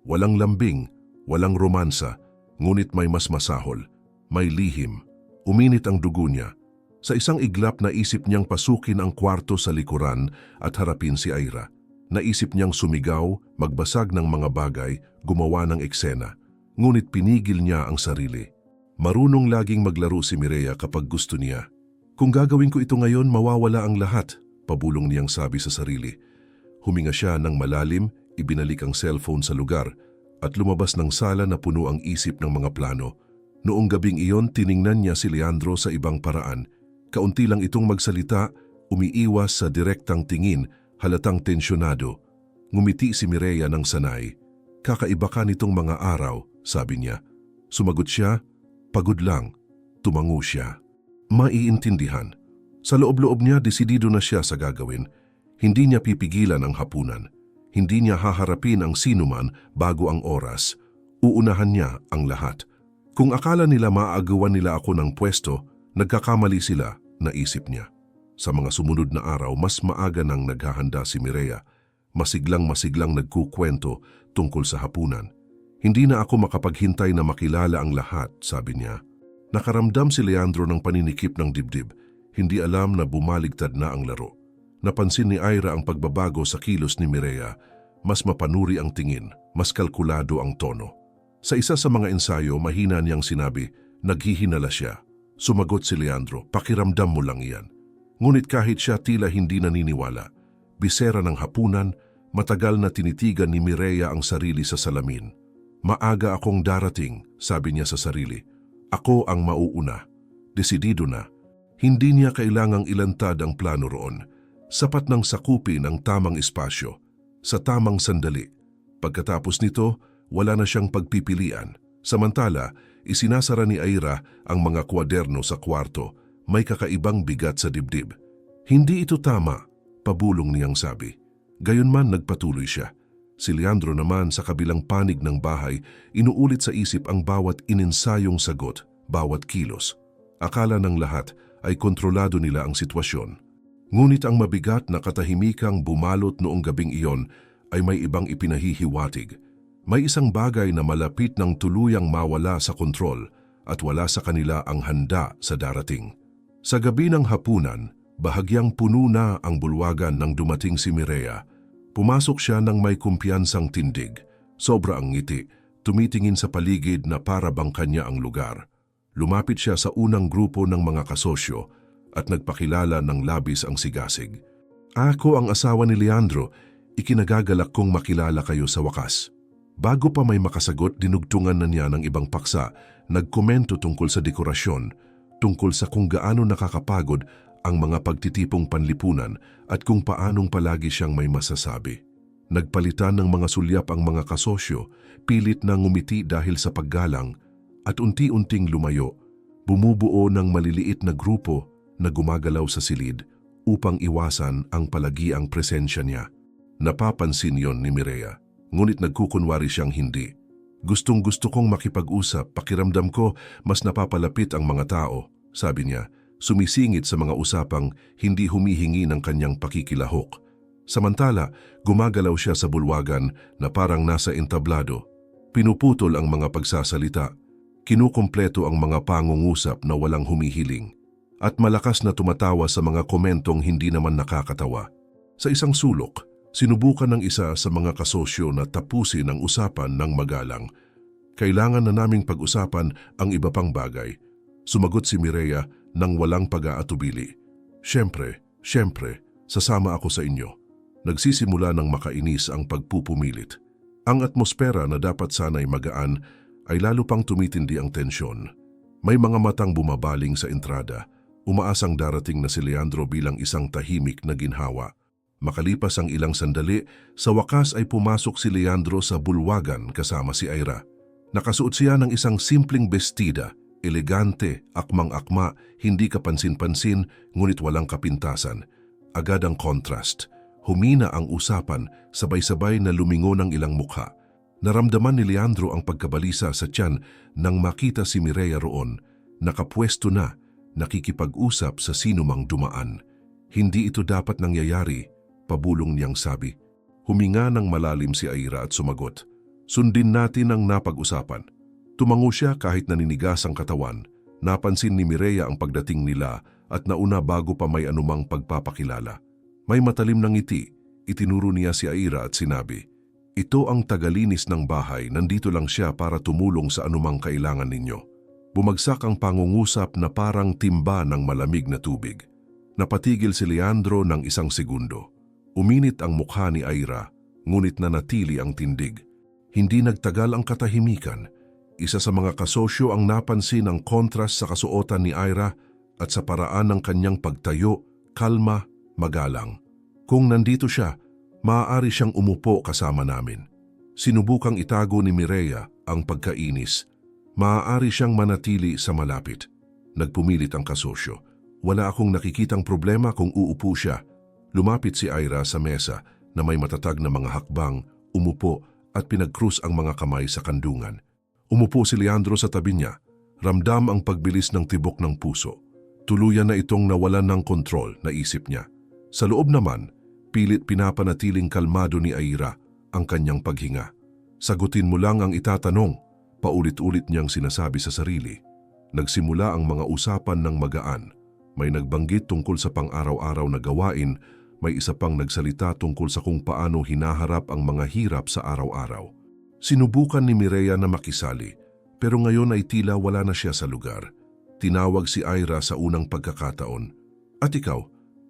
Walang lambing, walang romansa, ngunit may mas masahol. May lihim. Uminit ang dugo niya. Sa isang iglap naisip niyang pasukin ang kwarto sa likuran at harapin si Aira. Naisip niyang sumigaw, magbasag ng mga bagay, gumawa ng eksena. Ngunit pinigil niya ang sarili. Marunong laging maglaro si Mireya kapag gusto niya. Kung gagawin ko ito ngayon, mawawala ang lahat, pabulong niyang sabi sa sarili. Huminga siya ng malalim, ibinalik ang cellphone sa lugar, at lumabas ng sala na puno ang isip ng mga plano. Noong gabing iyon, tiningnan niya si Leandro sa ibang paraan. Kaunti lang itong magsalita, umiiwas sa direktang tingin, halatang tensyonado. Ngumiti si Mireya ng sanay. Kakaiba ka nitong mga araw, sabi niya. Sumagot siya, pagod lang. Tumango siya. Maiintindihan. Sa loob-loob niya, desidido na siya sa gagawin. Hindi niya pipigilan ang hapunan. Hindi niya haharapin ang sinuman bago ang oras. Uunahan niya ang lahat. Kung akala nila maaagawan nila ako ng pwesto, nagkakamali sila, naisip niya. Sa mga sumunod na araw, mas maaga nang naghahanda si Mireya. Masiglang nagkukwento tungkol sa hapunan. Hindi na ako makapaghintay na makilala ang lahat, sabi niya. Nakaramdam si Leandro ng paninikip ng dibdib. Hindi alam na bumaligtad na ang laro. Napansin ni Aira ang pagbabago sa kilos ni Mireya. Mas mapanuri ang tingin, mas kalkulado ang tono. Sa isa sa mga ensayo, mahina niyang sinabi, naghihinala siya. Sumagot si Leandro, pakiramdam mo lang iyan. Ngunit kahit siya tila hindi naniniwala, bisera ng hapunan, matagal na tinitigan ni Mireya ang sarili sa salamin. Maaga akong darating, sabi niya sa sarili. Ako ang mauuna. Desidido na. Hindi niya kailangang ilantad ang plano roon. Sapat ng sakupin ang tamang espasyo, sa tamang sandali. Pagkatapos nito, wala na siyang pagpipilian. Samantala, isinasara ni Aira ang mga kwaderno sa kwarto, may kakaibang bigat sa dibdib. Hindi ito tama, pabulong niyang sabi. Gayunman nagpatuloy siya. Si Leandro naman sa kabilang panig ng bahay, inuulit sa isip ang bawat inensayong sagot, bawat kilos. Akala ng lahat ay kontrolado nila ang sitwasyon. Ngunit ang mabigat na katahimikang bumalot noong gabing iyon ay may ibang ipinahihiwatig. May isang bagay na malapit ng tuluyang mawala sa kontrol at wala sa kanila ang handa sa darating. Sa gabi ng hapunan, bahagyang puno na ang bulwagan nang dumating si Mireya. Pumasok siya ng may kumpiyansang tindig. Sobra ang ngiti, tumitingin sa paligid na para bang kanya ang lugar. Lumapit siya sa unang grupo ng mga kasosyo at nagpakilala ng labis ang sigasig. Ako ang asawa ni Leandro, ikinagagalak kong makilala kayo sa wakas. Bago pa may makasagot, dinugtungan na niya ng ibang paksa, nagkomento tungkol sa dekorasyon, tungkol sa kung gaano nakakapagod ang mga pagtitipong panlipunan at kung paanong palagi siyang may masasabi. Nagpalitan ng mga sulyap ang mga kasosyo, pilit na ngumiti dahil sa paggalang, at unti-unting lumayo, bumubuo ng maliliit na grupo na gumagalaw sa silid upang iwasan ang palagiang presensya niya. Napapansin yon ni Mireya, ngunit nagkukunwari siyang hindi. Gustong-gusto kong makipag-usap, pakiramdam ko mas napapalapit ang mga tao, sabi niya, sumisingit sa mga usapang hindi humihingi ng kanyang pakikilahok. Samantala, gumagalaw siya sa bulwagan na parang nasa entablado. Pinuputol ang mga pagsasalita, kinukumpleto ang mga pangungusap na walang humihiling, at malakas na tumatawa sa mga komentong hindi naman nakakatawa. Sa isang sulok, sinubukan ng isa sa mga kasosyo na tapusin ang usapan ng magalang. Kailangan na naming pag-usapan ang iba pang bagay. Sumagot si Mireya nang walang pag-aatubili. Siyempre, sasama ako sa inyo. Nagsisimula ng makainis ang pagpupumilit. Ang atmosfera na dapat sana'y magaan ay lalo pang tumitindi ang tensyon. May mga matang bumabaling sa entrada, umaasang darating na si Leandro bilang isang tahimik na ginhawa. Makalipas ang ilang sandali, sa wakas ay pumasok si Leandro sa bulwagan kasama si Aira. Nakasuot siya ng isang simpleng bestida, elegante, akmang-akma, hindi kapansin-pansin, ngunit walang kapintasan. Agad ang contrast. Humina ang usapan, sabay-sabay na lumingon ang ilang mukha. Naramdaman ni Leandro ang pagkabalisa sa tiyan nang makita si Mireya roon, nakapwesto na, nakikipag-usap sa sinumang dumaan. Hindi ito dapat nangyayari, pabulong niyang sabi. Huminga ng malalim si Aira at sumagot. Sundin natin ang napag-usapan. Tumango siya kahit naninigas ang katawan. Napansin ni Mireya ang pagdating nila at nauna bago pa may anumang pagpapakilala. May matalim na ngiti, itinuro niya si Aira at sinabi, ito ang tagalinis ng bahay, nandito lang siya para tumulong sa anumang kailangan ninyo. Bumagsak ang pangungusap na parang timba ng malamig na tubig. Napatigil si Leandro ng isang segundo. Uminit ang mukha ni Aira, ngunit nanatili ang tindig. Hindi nagtagal ang katahimikan. Isa sa mga kasosyo ang napansin ang kontrast sa kasuotan ni Aira at sa paraan ng kanyang pagtayo, kalma, magalang. Kung nandito siya, maaari siyang umupo kasama namin. Sinubukang itago ni Mireya ang pagkainis. Maaari siyang manatili sa malapit. Nagpumilit ang kasosyo. Wala akong nakikitang problema kung uupo siya. Lumapit si Aira sa mesa na may matatag na mga hakbang, umupo at pinagkrus ang mga kamay sa kandungan. Umupo si Leandro sa tabi niya. Ramdam ang pagbilis ng tibok ng puso. Tuluyan na itong nawalan ng kontrol, naisip niya. Sa loob naman, pilit pinapanatiling kalmado ni Aira ang kanyang paghinga. Sagutin mo lang ang itatanong, paulit-ulit niyang sinasabi sa sarili. Nagsimula ang mga usapan ng magaan. May nagbanggit tungkol sa pang-araw-araw na gawain, may isa pang nagsalita tungkol sa kung paano hinaharap ang mga hirap sa araw-araw. Sinubukan ni Mireya na makisali, pero ngayon ay tila wala na siya sa lugar. Tinawag si Aira sa unang pagkakataon. At ikaw,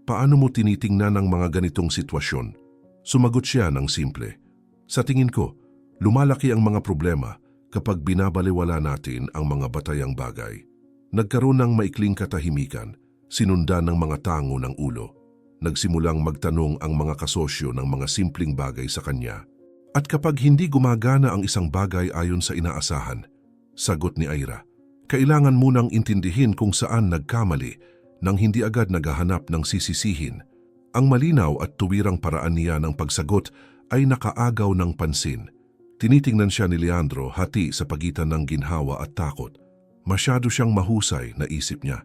paano mo tinitingnan ang mga ganitong sitwasyon? Sumagot siya ng simple. Sa tingin ko, lumalaki ang mga problema kapag binabaliwala natin ang mga batayang bagay. Nagkaroon ng maikling katahimikan, sinundan ng mga tango ng ulo. Nagsimulang magtanong ang mga kasosyo ng mga simpleng bagay sa kanya. At kapag hindi gumagana ang isang bagay ayon sa inaasahan, sagot ni Aira, kailangan munang intindihin kung saan nagkamali nang hindi agad naghahanap ng sisisihin. Ang malinaw at tuwirang paraan niya ng pagsagot ay nakaagaw ng pansin. Tinitingnan siya ni Leandro hati sa pagitan ng ginhawa at takot. Masyado siyang mahusay, naisip niya.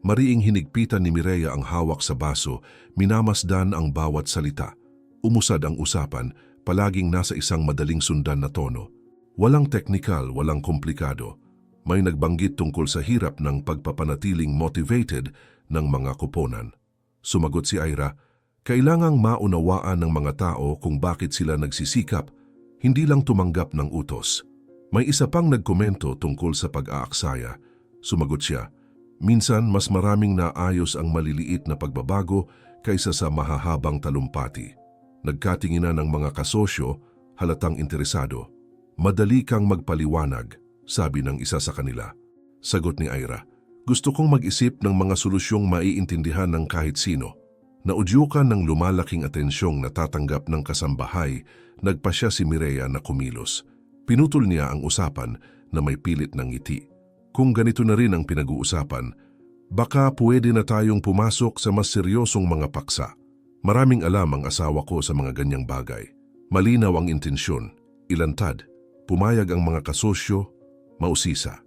Mariing hinigpitan ni Mireya ang hawak sa baso, minamasdan ang bawat salita. Umusad ang usapan, palaging nasa isang madaling sundan na tono. Walang teknikal, walang komplikado. May nagbanggit tungkol sa hirap ng pagpapanatiling motivated ng mga koponan. Sumagot si Aira, kailangang maunawaan ng mga tao kung bakit sila nagsisikap, hindi lang tumanggap ng utos. May isa pang nagkomento tungkol sa pag-aaksaya. Sumagot siya, minsan mas maraming naayos ang maliliit na pagbabago kaysa sa mahahabang talumpati. Nagkatinginan ng mga kasosyo, halatang interesado. Madali kang magpaliwanag, sabi ng isa sa kanila. Sagot ni Aira, gusto kong mag-isip ng mga solusyong maiintindihan ng kahit sino. Naudyukan ng lumalaking atensyong natatanggap ng kasambahay, nagpasya si Mireya na kumilos. Pinutol niya ang usapan na may pilit ng ngiti. Kung ganito na rin ang pinag-uusapan, baka pwede na tayong pumasok sa mas seryosong mga paksa. Maraming alam ang asawa ko sa mga ganyang bagay. Malinaw ang intensyon, ilantad, pumayag ang mga kasosyo, mausisa.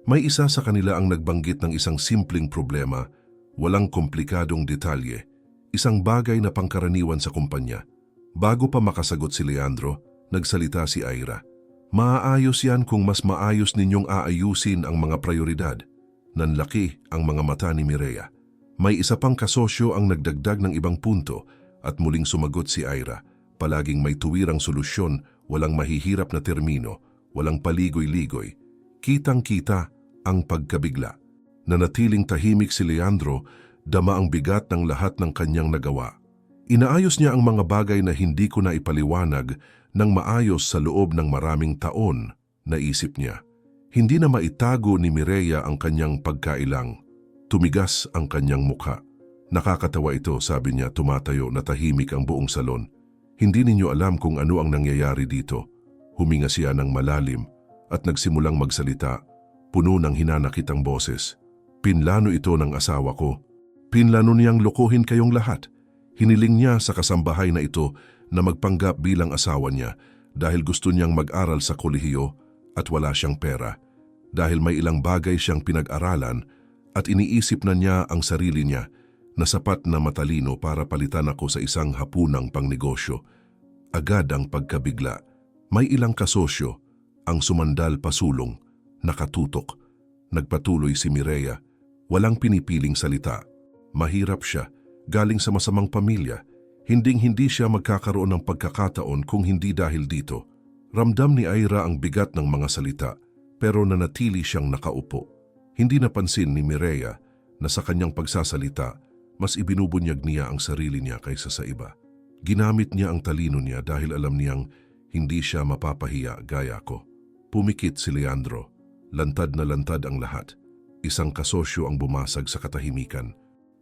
May isa sa kanila ang nagbanggit ng isang simpleng problema, walang komplikadong detalye, isang bagay na pangkaraniwan sa kumpanya. Bago pa makasagot si Leandro, nagsalita si Aira. Maaayos yan kung mas maayos ninyong aayusin ang mga prioridad. Nanlaki ang mga mata ni Mireya. May isa pang kasosyo ang nagdagdag ng ibang punto at muling sumagot si Aira. Palaging may tuwirang solusyon, walang mahihirap na termino, walang paligoy-ligoy. Kitang-kita ang pagkabigla. Nanatiling tahimik si Leandro, dama ang bigat ng lahat ng kanyang nagawa. Inaayos niya ang mga bagay na hindi ko na ipaliwanag ng maayos sa loob ng maraming taon, naisip niya. Hindi na maitago ni Mireya ang kanyang pagkailang. Tumigas ang kanyang mukha. Nakakatawa ito, sabi niya, tumatayo na tahimik ang buong salon. Hindi ninyo alam kung ano ang nangyayari dito. Huminga siya ng malalim. at nagsimulang magsalita, puno ng hinanakit ang boses. Pinlano ito ng asawa ko. Pinlano niyang lokohin kayong lahat. Hiniling niya sa kasambahay na ito na magpanggap bilang asawa niya dahil gusto niyang mag-aral sa kolehiyo at wala siyang pera. Dahil may ilang bagay siyang pinag-aralan at iniisip na niya ang sarili niya na sapat na matalino para palitan ako sa isang hapunang pangnegosyo. Agad ang pagkabigla. May ilang kasosyo ang sumandal pasulong, nakatutok. Nagpatuloy si Mireya. Walang pinipiling salita. Mahirap siya, galing sa masamang pamilya. Hinding-hindi siya magkakaroon ng pagkakataon kung hindi dahil dito. Ramdam ni Ira ang bigat ng mga salita, pero nanatili siyang nakaupo. Hindi napansin ni Mireya na sa kanyang pagsasalita, mas ibinubunyag niya ang sarili niya kaysa sa iba. Ginamit niya ang talino niya dahil alam niyang hindi siya mapapahiya gaya ko. Pumikit si Leandro. Lantad na lantad ang lahat. Isang kasosyo ang bumasag sa katahimikan.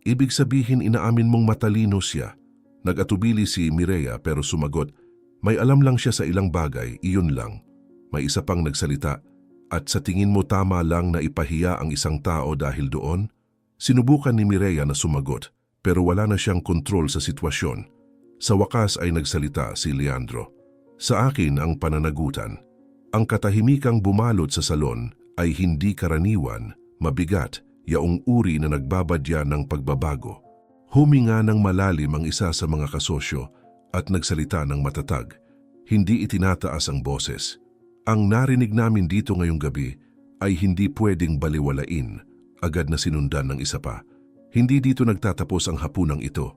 Ibig sabihin inaamin mong matalino siya. Nag-atubili si Mireya pero sumagot, may alam lang siya sa ilang bagay, iyon lang. May isa pang nagsalita, at sa tingin mo tama lang na ipahiya ang isang tao dahil doon? Sinubukan ni Mireya na sumagot, pero wala na siyang kontrol sa sitwasyon. Sa wakas ay nagsalita si Leandro. Sa akin ang pananagutan. Ang katahimikang bumalot sa salon ay hindi karaniwan, mabigat, yaong uri na nagbabadya ng pagbabago. Huminga ng malalim ang isa sa mga kasosyo at nagsalita ng matatag. Hindi itinataas ang boses. Ang narinig namin dito ngayong gabi ay hindi pwedeng baliwalain, agad na sinundan ng isa pa. Hindi dito nagtatapos ang hapunang ito.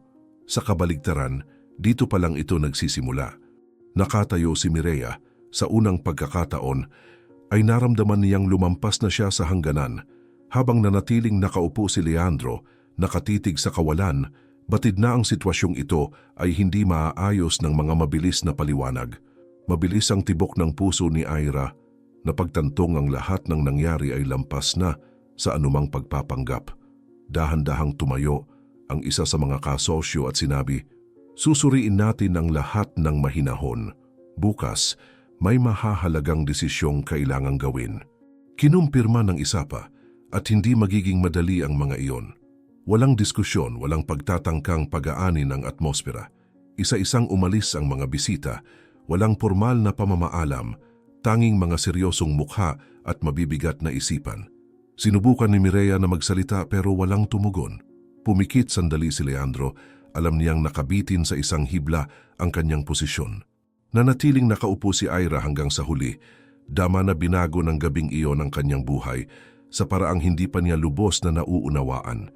Sa kabaligtaran, dito pa lang ito nagsisimula. Nakatayo si Mireya. Sa unang pagkakataon ay naramdaman niyang lumampas na siya sa hangganan. Habang nanatiling nakaupo si Leandro, nakatitig sa kawalan, batid na ang sitwasyong ito ay hindi maaayos ng mga mabilis na paliwanag. Mabilis ang tibok ng puso ni Ira, na pagtantong ang lahat ng nangyari ay lampas na sa anumang pagpapanggap. Dahan-dahang tumayo ang isa sa mga kasosyo at sinabi, susuriin natin ang lahat ng mahinahon. Bukas, may mahahalagang desisyong kailangang gawin. Kinumpirma ng isa pa at hindi magiging madali ang mga iyon. Walang diskusyon, walang pagtatangkang pag-aani ng atmosfera. Isa-isang umalis ang mga bisita, walang formal na pamamaalam, tanging mga seryosong mukha at mabibigat na isipan. Sinubukan ni Mireya na magsalita pero walang tumugon. Pumikit sandali si Leandro, alam niyang nakabitin sa isang hibla ang kanyang posisyon. Nanatiling nakaupo si Ira hanggang sa huli, dama na binago ng gabing iyon ang kanyang buhay sa paraang hindi pa niya lubos na nauunawaan.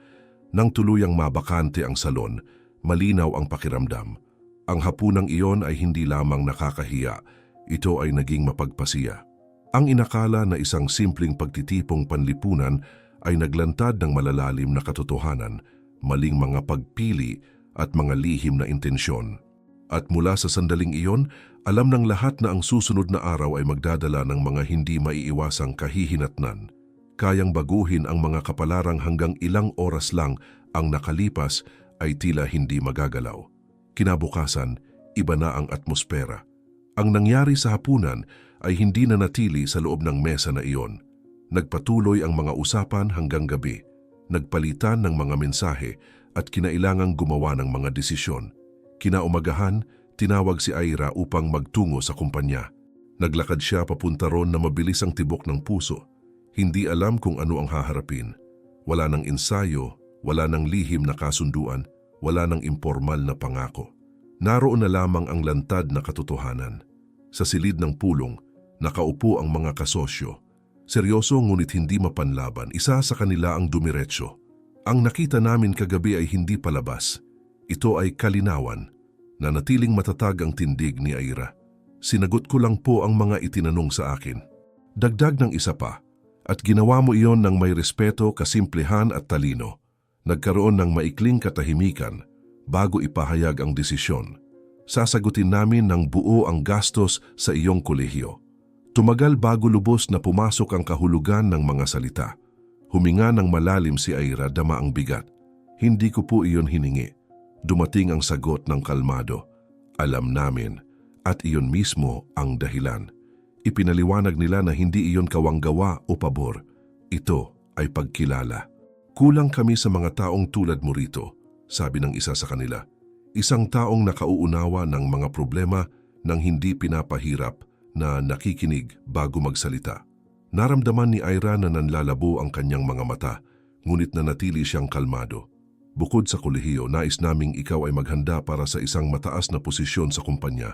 Nang tuluyang mabakante ang salon, malinaw ang pakiramdam. Ang hapunang iyon ay hindi lamang nakakahiya, ito ay naging mapagpasiya. Ang inakala na isang simpleng pagtitipong panlipunan ay naglantad ng malalalim na katotohanan, maling mga pagpili at mga lihim na intensyon. At mula sa sandaling iyon, alam ng lahat na ang susunod na araw ay magdadala ng mga hindi maiiwasang kahihinatnan. Kayang baguhin ang mga kapalarang hanggang ilang oras lang ang nakalipas ay tila hindi magagalaw. Kinabukasan, iba na ang atmosfera. Ang nangyari sa hapunan ay hindi na natili sa loob ng mesa na iyon. Nagpatuloy ang mga usapan hanggang gabi. Nagpalitan ng mga mensahe at kinailangang gumawa ng mga desisyon. Kinaumagahan, tinawag si Ira upang magtungo sa kumpanya. Naglakad siya papunta ron na mabilis ang tibok ng puso. Hindi alam kung ano ang haharapin. Wala ng ensayo, wala ng lihim na kasunduan, wala ng impormal na pangako. Naroon na lamang ang lantad na katotohanan. Sa silid ng pulong, nakaupo ang mga kasosyo. Seryoso ngunit hindi mapanlaban, isa sa kanila ang dumiretso. Ang nakita namin kagabi ay hindi palabas. Ito ay kalinawan. Nanatiling matatag ang tindig ni Ira. Sinagot ko lang po ang mga itinanong sa akin. Dagdag ng isa pa, at ginawa mo iyon ng may respeto, kasimplehan at talino. Nagkaroon ng maikling katahimikan bago ipahayag ang desisyon. Sasagutin namin ng buo ang gastos sa iyong kolehiyo. Tumagal bago lubos na pumasok ang kahulugan ng mga salita. Huminga ng malalim si Ira, dama ang bigat. Hindi ko po iyon hiningi. Dumating ang sagot ng kalmado. Alam namin at iyon mismo ang dahilan. Ipinaliwanag nila na hindi iyon kawanggawa o pabor. Ito ay pagkilala. Kulang kami sa mga taong tulad mo rito, sabi ng isa sa kanila. Isang taong nakauunawa ng mga problema nang hindi pinapahirap, na nakikinig bago magsalita. Naramdaman ni Ira na nanlalabo ang kanyang mga mata, ngunit nanatili siyang kalmado. Bukod sa kolehiyo, nais naming ikaw ay maghanda para sa isang mataas na posisyon sa kumpanya.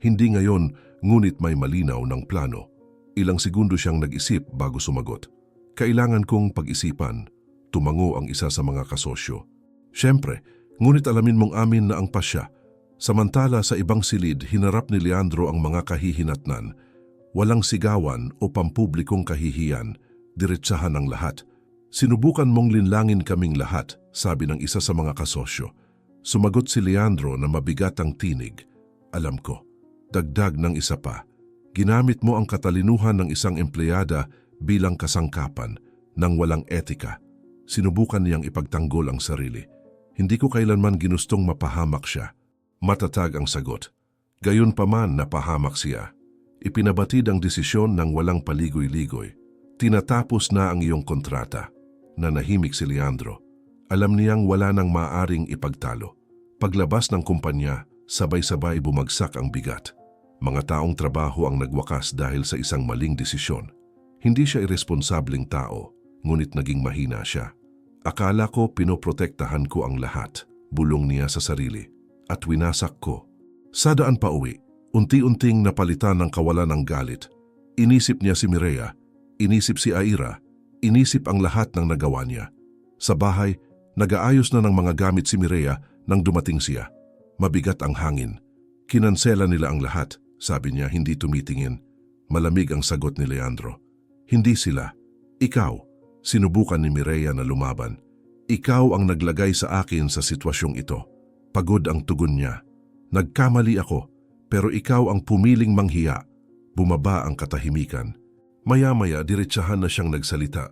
Hindi ngayon, ngunit may malinaw ng plano. Ilang segundo siyang nag-isip bago sumagot. Kailangan kong pag-isipan, tumango ang isa sa mga kasosyo. Siyempre, ngunit alamin mong amin na ang pasya. Samantala sa ibang silid, hinarap ni Leandro ang mga kahihinatnan. Walang sigawan o pampublikong kahihiyan, diretsahan ang lahat. Sinubukan mong linlangin kaming lahat, sabi ng isa sa mga kasosyo. Sumagot si Leandro na mabigat ang tinig. Alam ko. Dagdag ng isa pa. Ginamit mo ang katalinuhan ng isang empleyada bilang kasangkapan ng walang etika. Sinubukan niyang ipagtanggol ang sarili. Hindi ko kailanman ginustong mapahamak siya. Matatag ang sagot. Gayunpaman napahamak siya. Ipinabatid ang desisyon ng walang paligoy-ligoy. Tinatapos na ang iyong kontrata. Nanahimik si Leandro. Alam niyang wala nang maaring ipagtalo. Paglabas ng kumpanya, sabay-sabay bumagsak ang bigat. Mga taong trabaho ang nagwakas dahil sa isang maling desisyon. Hindi siya irresponsableng tao, ngunit naging mahina siya. Akala ko pinoprotektahan ko ang lahat, bulong niya sa sarili. At winasak ko. Sa daan pa uwi, unti-unting napalitan ng kawalan ng galit. Inisip niya si Mireya, inisip si Ira, inisip ang lahat ng nagawa niya. Sa bahay, nag-aayos na ng mga gamit si Mireya nang dumating siya. Mabigat ang hangin. Kinansela nila ang lahat, sabi niya hindi tumitingin. Malamig ang sagot ni Leandro. Hindi sila. Ikaw. Sinubukan ni Mireya na lumaban. Ikaw ang naglagay sa akin sa sitwasyong ito. Pagod ang tugon niya. Nagkamali ako, pero ikaw ang pumiling manghiya. Bumaba ang katahimikan. Maya-maya diretsahan na siyang nagsalita.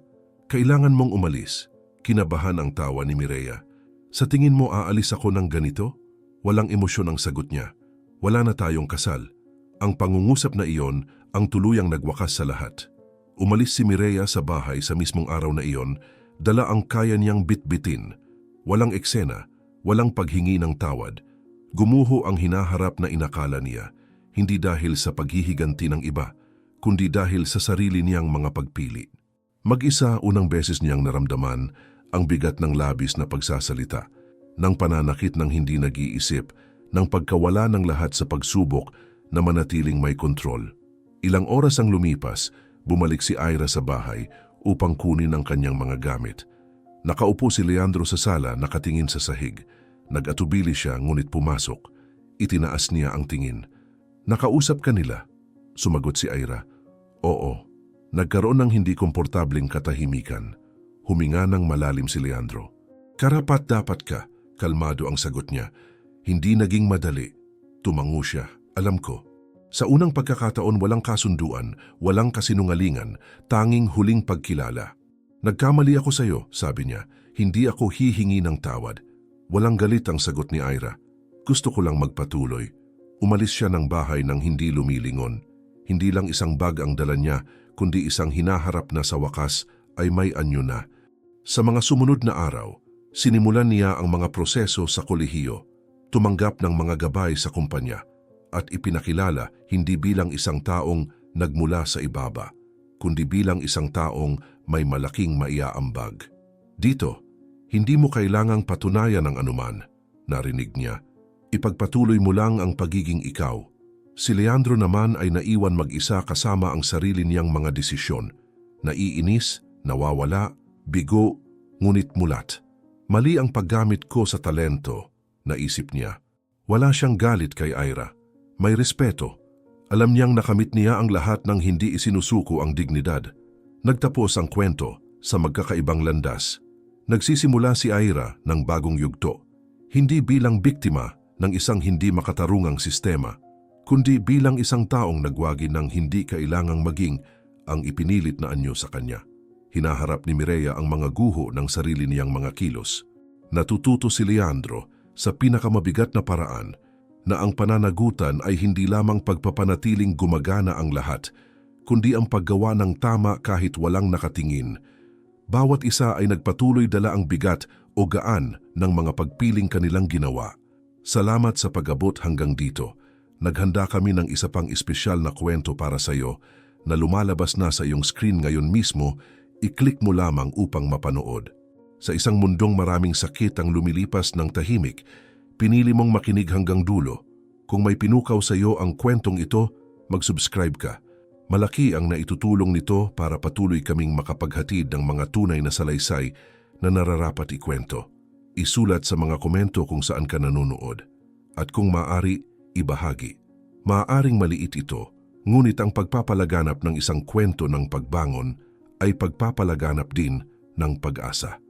Kailangan mong umalis. Kinabahan ang tawa ni Mireya. Sa tingin mo aalis ako ng ganito? Walang emosyon ang sagot niya. Wala na tayong kasal. Ang pangungusap na iyon ang tuluyang nagwakas sa lahat. Umalis si Mireya sa bahay sa mismong araw na iyon, dala ang kaya niyang bitbitin. Walang eksena. Walang paghingi ng tawad. Gumuho ang hinaharap na inakala niya, hindi dahil sa paghihiganti ng iba, kundi dahil sa sarili niyang mga pagpili. Mag-isa unang beses niyang naramdaman ang bigat ng labis na pagsasalita, ng pananakit ng hindi nag-iisip, ng pagkawala ng lahat sa pagsubok na manatiling may kontrol. Ilang oras ang lumipas, bumalik si Ira sa bahay upang kunin ang kanyang mga gamit. Nakaupo si Leandro sa sala, nakatingin sa sahig. Nag-atubili siya ngunit pumasok. Itinaas niya ang tingin. Nakausap ka nila? Sumagot si Ira. Oo. Nagkaroon ng hindi komportabling katahimikan. Huminga ng malalim si Leandro. Karapat dapat ka, kalmado ang sagot niya. Hindi naging madali. Tumango siya. Alam ko. Sa unang pagkakataon walang kasunduan, walang kasinungalingan, tanging huling pagkilala. Nagkamali ako sa iyo, sabi niya. Hindi ako hihingi ng tawad. Walang galit ang sagot ni Ira. Gusto ko lang magpatuloy. Umalis siya ng bahay nang hindi lumilingon. Hindi lang isang bag ang dala niya, kundi isang hinaharap na sa wakas ay may anyo na. Sa mga sumunod na araw, sinimulan niya ang mga proseso sa kolehiyo, tumanggap ng mga gabay sa kumpanya, at ipinakilala hindi bilang isang taong nagmula sa ibaba, kundi bilang isang taong may malaking maiaambag. Dito, hindi mo kailangang patunayan ng anuman, narinig niya. Ipagpatuloy mo lang ang pagiging ikaw. Si Leandro naman ay naiwan mag-isa kasama ang sarili niyang mga desisyon. Naiinis, nawawala, bigo, ngunit mulat. Mali ang paggamit ko sa talento, naisip niya. Wala siyang galit kay Ira. May respeto. Alam niyang nakamit niya ang lahat ng hindi isinusuko ang dignidad. Nagtapos ang kwento sa magkakaibang landas. Nagsisimula si Ira ng bagong yugto. Hindi bilang biktima ng isang hindi makatarungang sistema, kundi bilang isang taong nagwagi ng hindi kailangang maging ang ipinilit na anyo sa kanya. Hinaharap ni Mireya ang mga guho ng sarili niyang mga kilos. Natututo si Leandro sa pinakamabigat na paraan na ang pananagutan ay hindi lamang pagpapanatiling gumagana ang lahat, kundi ang paggawa ng tama kahit walang nakatingin. Bawat isa ay nagpatuloy dala ang bigat o gaan ng mga pagpiling kanilang ginawa. Salamat sa pag-abot hanggang dito. Naghanda kami ng isa pang espesyal na kwento para sa iyo na lumalabas na sa iyong screen ngayon mismo. I-click mo lamang upang mapanood. Sa isang mundong maraming sakit ang lumilipas ng tahimik, pinili mong makinig hanggang dulo. Kung may pinukaw sa iyo ang kwentong ito, mag-subscribe ka. Malaki ang naitutulong nito para patuloy kaming makapaghatid ng mga tunay na salaysay na nararapat ikwento. Isulat sa mga komento kung saan ka nanonood. At kung maaari, ibahagi. Maaaring maliit ito, ngunit ang pagpapalaganap ng isang kwento ng pagbangon ay pagpapalaganap din ng pag-asa.